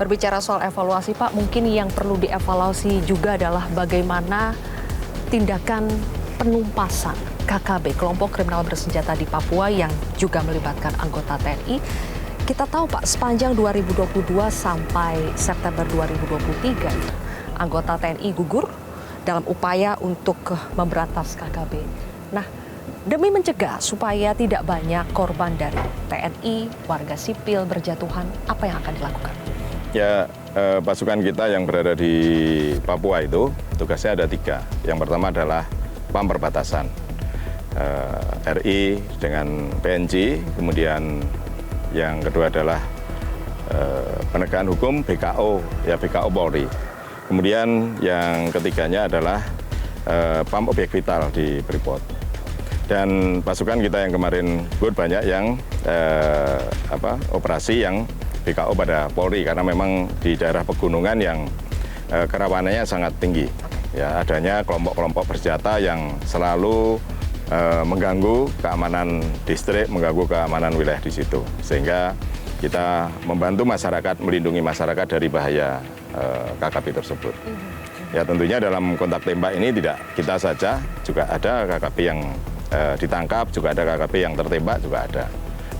Berbicara soal evaluasi Pak, mungkin yang perlu dievaluasi juga adalah bagaimana tindakan penumpasan KKB, kelompok kriminal bersenjata di Papua yang juga melibatkan anggota TNI. Kita tahu Pak, sepanjang 2022 sampai September 2023, anggota TNI gugur dalam upaya untuk memberantas KKB. Nah, demi mencegah supaya tidak banyak korban dari TNI, warga sipil berjatuhan, apa yang akan dilakukan? Ya, pasukan kita yang berada di Papua itu tugasnya ada 3. Yang pertama adalah PAM perbatasan, RI dengan PNJ, kemudian yang kedua adalah penegakan hukum BKO, ya BKO Polri. Kemudian yang ketiganya adalah PAM objek vital di Freeport. Dan pasukan kita yang kemarin banyak yang operasi yang BKO pada Polri, karena memang di daerah pegunungan yang kerawanannya sangat tinggi. Ya, adanya kelompok-kelompok bersenjata yang selalu mengganggu keamanan distrik, mengganggu keamanan wilayah di situ. Sehingga kita membantu masyarakat, melindungi masyarakat dari bahaya KKB tersebut. Ya, tentunya dalam kontak tembak ini tidak kita saja, juga ada KKB yang ditangkap, juga ada KKB yang tertembak, juga ada.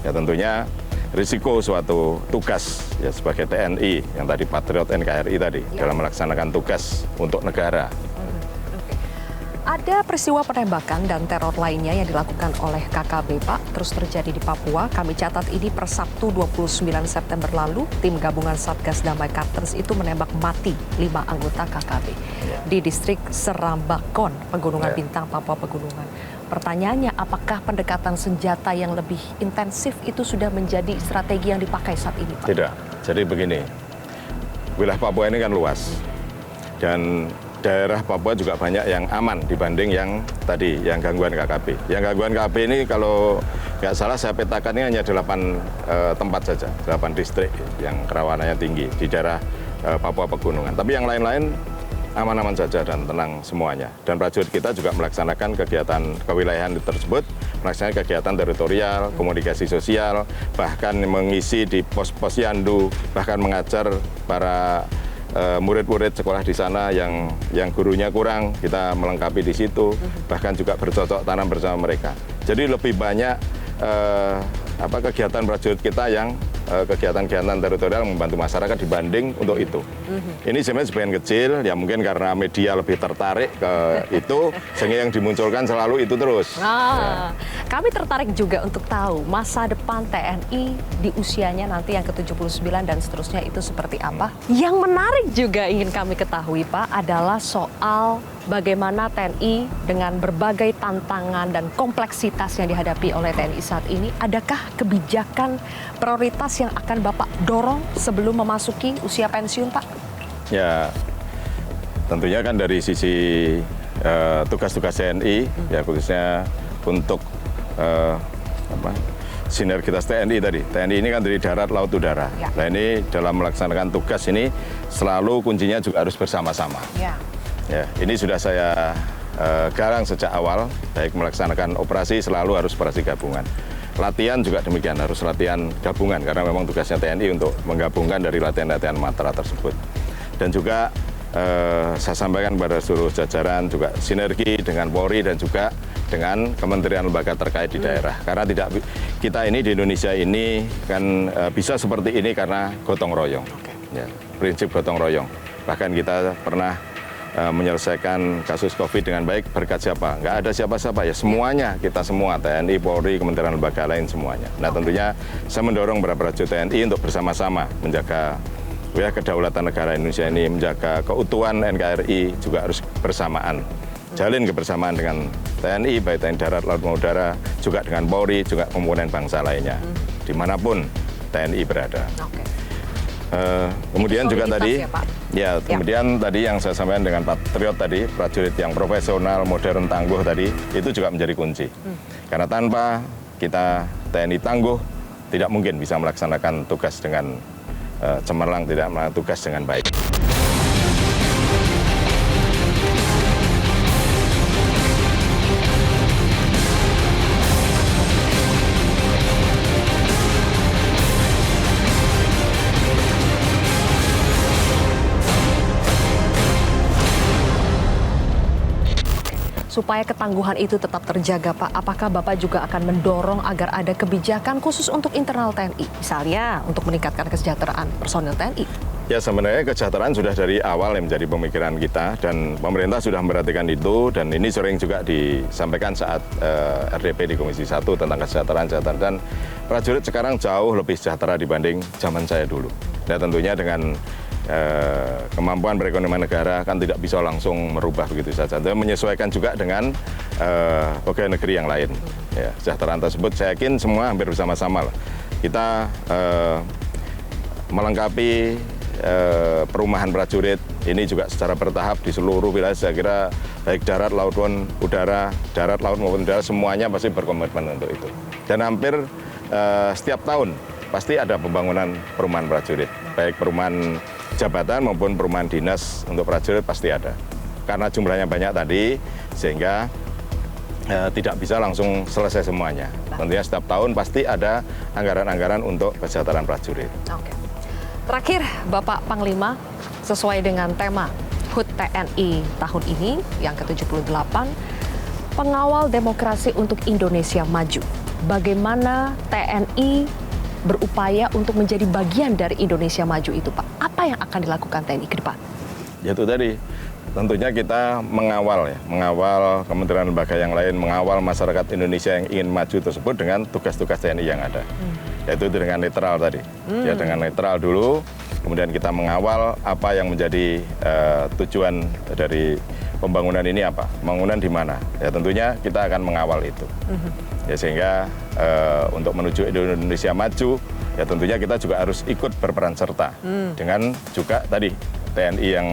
Ya, tentunya risiko suatu tugas ya sebagai TNI yang tadi Patriot NKRI tadi dalam melaksanakan tugas untuk negara. Ada peristiwa penembakan dan teror lainnya yang dilakukan oleh KKB Pak, terus terjadi di Papua. Kami catat ini per Sabtu 29 September lalu, tim gabungan Satgas Damai Kartens itu menembak mati 5 anggota KKB di distrik Serambakon, Pegunungan Bintang, Papua Pegunungan. Pertanyaannya, apakah pendekatan senjata yang lebih intensif itu sudah menjadi strategi yang dipakai saat ini, Pak? Tidak. Jadi begini, wilayah Papua ini kan luas. Dan daerah Papua juga banyak yang aman dibanding yang tadi, yang gangguan KKB. Yang gangguan KKB ini kalau nggak salah saya petakan ini hanya 8 tempat saja, 8 distrik yang kerawanannya tinggi di daerah Papua Pegunungan. Tapi yang lain-lain aman-aman saja dan tenang semuanya. Dan prajurit kita juga melaksanakan kegiatan kewilayahan tersebut, melaksanakan kegiatan teritorial, komunikasi sosial, bahkan mengisi di pos-pos yandu, bahkan mengajar para murid-murid sekolah di sana yang gurunya kurang, kita melengkapi di situ, bahkan juga bercocok tanam bersama mereka. Jadi lebih banyak kegiatan prajurit kita yang kegiatan-kegiatan teritorial membantu masyarakat dibanding untuk itu. Ini sebenarnya sebagian kecil, ya mungkin karena media lebih tertarik ke itu, sehingga yang dimunculkan selalu itu terus. Kami tertarik juga untuk tahu masa depan TNI di usianya nanti yang ke-79 dan seterusnya itu seperti apa. Yang menarik juga ingin kami ketahui Pak adalah soal bagaimana TNI dengan berbagai tantangan dan kompleksitas yang dihadapi oleh TNI saat ini. Adakah kebijakan prioritas yang akan Bapak dorong sebelum memasuki usia pensiun, Pak? Ya, tentunya kan dari sisi tugas-tugas TNI, ya khususnya untuk sinergitas TNI tadi. TNI ini kan dari darat, laut, udara. Ya. Nah ini dalam melaksanakan tugas ini selalu kuncinya juga harus bersama-sama. Ya. Ya, ini sudah saya garang sejak awal, baik melaksanakan operasi selalu harus operasi gabungan. Latihan juga demikian, harus latihan gabungan karena memang tugasnya TNI untuk menggabungkan dari latihan-latihan matra tersebut. Dan juga saya sampaikan kepada seluruh jajaran juga sinergi dengan Polri dan juga dengan kementerian lembaga terkait di daerah. Karena kita ini di Indonesia ini kan bisa seperti ini karena gotong royong. Ya, prinsip gotong royong. Bahkan kita pernah menyelesaikan kasus COVID dengan baik berkat siapa? Nggak ada siapa-siapa ya, semuanya, kita semua, TNI, Polri, kementerian lembaga lain semuanya. Nah tentunya saya mendorong para prajurit TNI untuk bersama-sama menjaga kedaulatan negara Indonesia ini, menjaga keutuhan NKRI juga harus bersamaan. Jalin kebersamaan dengan TNI, baik TNI Darat, Laut, maupun Udara, juga dengan Polri, juga komponen bangsa lainnya, dimanapun TNI berada. Kemudian juga tadi, kemudian tadi yang saya sampaikan dengan Patriot tadi, prajurit yang profesional, modern, tangguh tadi, itu juga menjadi kunci. Karena tanpa kita TNI tangguh, tidak mungkin bisa melaksanakan tugas dengan cemerlang, tidak melaksanakan tugas dengan baik. supaya ketangguhan itu tetap terjaga, Pak? Apakah Bapak juga akan mendorong agar ada kebijakan khusus untuk internal TNI, misalnya untuk meningkatkan kesejahteraan personil TNI? Ya, sebenarnya kesejahteraan sudah dari awal yang menjadi pemikiran kita, dan pemerintah sudah memperhatikan itu, dan ini sering juga disampaikan saat RDP di Komisi 1 tentang kesejahteraan, dan prajurit sekarang jauh lebih sejahtera dibanding zaman saya dulu. Dan tentunya dengan kemampuan perekonomian negara kan tidak bisa langsung merubah begitu saja. Dan menyesuaikan juga dengan pegawai negeri yang lain. Ya, kesejahteraan tersebut saya yakin semua hampir bersama-sama lah. Kita melengkapi perumahan prajurit ini juga secara bertahap di seluruh wilayah. Saya kira baik darat, laut, udara, darat, laut maupun udara semuanya pasti berkomitmen untuk itu. Dan hampir setiap tahun pasti ada pembangunan perumahan prajurit, baik perumahan jabatan maupun perumahan dinas untuk prajurit pasti ada. Karena jumlahnya banyak tadi, sehingga tidak bisa langsung selesai semuanya. Tentunya setiap tahun pasti ada anggaran-anggaran untuk kesejahteraan prajurit. Oke. Terakhir, Bapak Panglima, sesuai dengan tema HUT TNI tahun ini yang ke-78, pengawal demokrasi untuk Indonesia maju. Bagaimana TNI berupaya untuk menjadi bagian dari Indonesia maju itu, Pak? Apa yang akan dilakukan TNI ke depan? Ya itu tadi, tentunya kita mengawal kementerian lembaga yang lain, mengawal masyarakat Indonesia yang ingin maju tersebut dengan tugas-tugas TNI yang ada. Yaitu dengan netral tadi. Ya, dengan netral dulu, kemudian kita mengawal apa yang menjadi tujuan dari pembangunan ini apa, pembangunan di mana. Ya tentunya kita akan mengawal itu. Ya sehingga untuk menuju Indonesia maju, ya tentunya kita juga harus ikut berperan serta dengan juga tadi TNI yang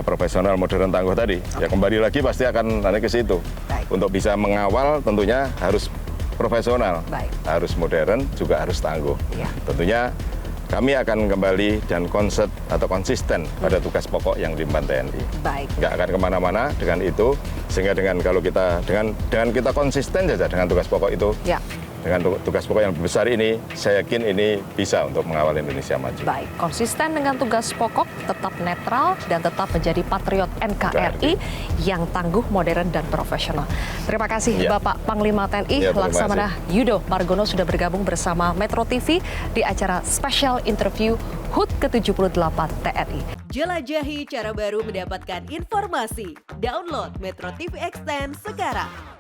profesional, modern, tangguh tadi. Ya kembali lagi pasti akan nanti ke situ. Untuk bisa mengawal tentunya harus profesional, harus modern, juga harus tangguh. Tentunya kami akan kembali dan konsisten pada tugas pokok yang diemban TNI. Nggak akan kemana-mana dengan itu, sehingga kalau kita dengan kita konsisten saja dengan tugas pokok itu, dengan tugas pokok yang besar ini, saya yakin ini bisa untuk mengawal Indonesia maju. Baik, konsisten dengan tugas pokok, tetap netral, dan tetap menjadi patriot NKRI yang tangguh, modern, dan profesional. Terima kasih Bapak Panglima TNI Laksamana Yudo Margono sudah bergabung bersama Metro TV di acara Special Interview HUT ke-78 TNI. Jelajahi cara baru mendapatkan informasi. Download Metro TV Extend sekarang.